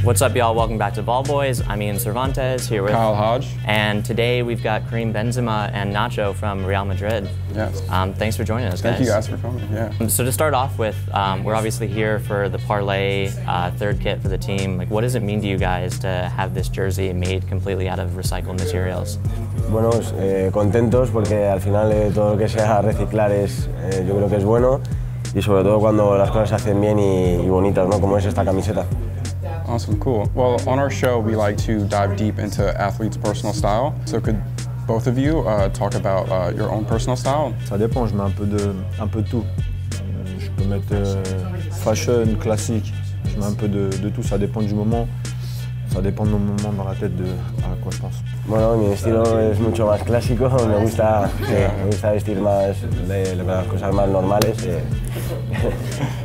What's up, y'all? Welcome back to Boyz. I'm Ian Servantes here with Hodge. And today we've got Karim, Benzema, and Nacho from Real Madrid. Yes. Thanks for joining us, guys. Thank you guys for coming. Yeah. So to start off with, we're obviously here for the Parley third kit for the team. Like, what does it mean to you guys to have this jersey made completely out of recycled materials? Bueno, contentos porque al final todo lo que sea reciclar yo creo que es bueno y sobre todo cuando las cosas se hacen bien y bonitas, ¿no? Como es esta camiseta. Awesome, cool. Well, on our show, we like to dive deep into athletes' personal style. So could both of you talk about your own personal style? Ça dépend, je mets un peu de tout. Je peux mettre fashion, classique, je mets un peu de tout, ça dépend du moment. Ça dépend de mon moment dans la tête de à quoi je pense. Bueno, mi estilo es mucho más clásico, me gusta vestir más las cosas más normales.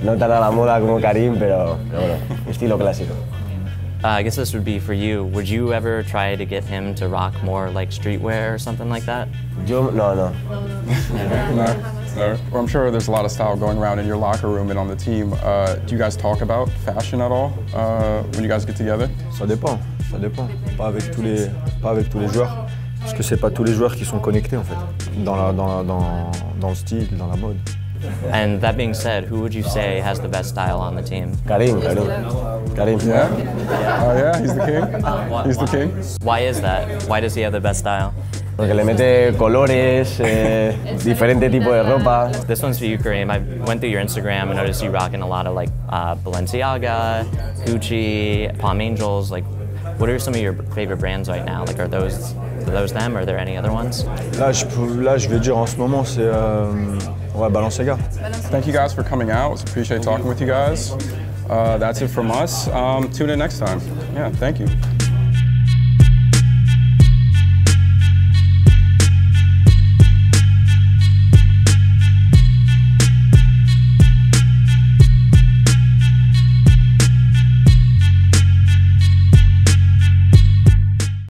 No tan a la moda como Karim, pero bueno, estilo clásico. I guess this would be for you. Would you ever try to get him to rock more like streetwear or something like that? Yo, no. No. Well, I'm sure there's a lot of style going around in your locker room and on the team. Do you guys talk about fashion at all when you guys get together? Ça dépend. Pas avec tous les joueurs, parce que c'est pas tous les joueurs qui sont connectés en fait dans le style, dans la mode. And that being said, who would you say has the best style on the team? Karim. Yeah? Oh yeah, he's the king? He's the king? Why is that? Why does he have the best style? Porque le mete colores, diferente tipo de ropa. This one's for you, Karim. I went through your Instagram and noticed you rocking a lot of like Balenciaga, Gucci, Palm Angels. Like, what are some of your favorite brands right now? Like, are those them? Or are there any other ones? Là, je vais dire en ce moment, c'est Balenciaga. Thank you guys for coming out. Appreciate talking with you guys. That's it from us. Tune in next time. Yeah, thank you.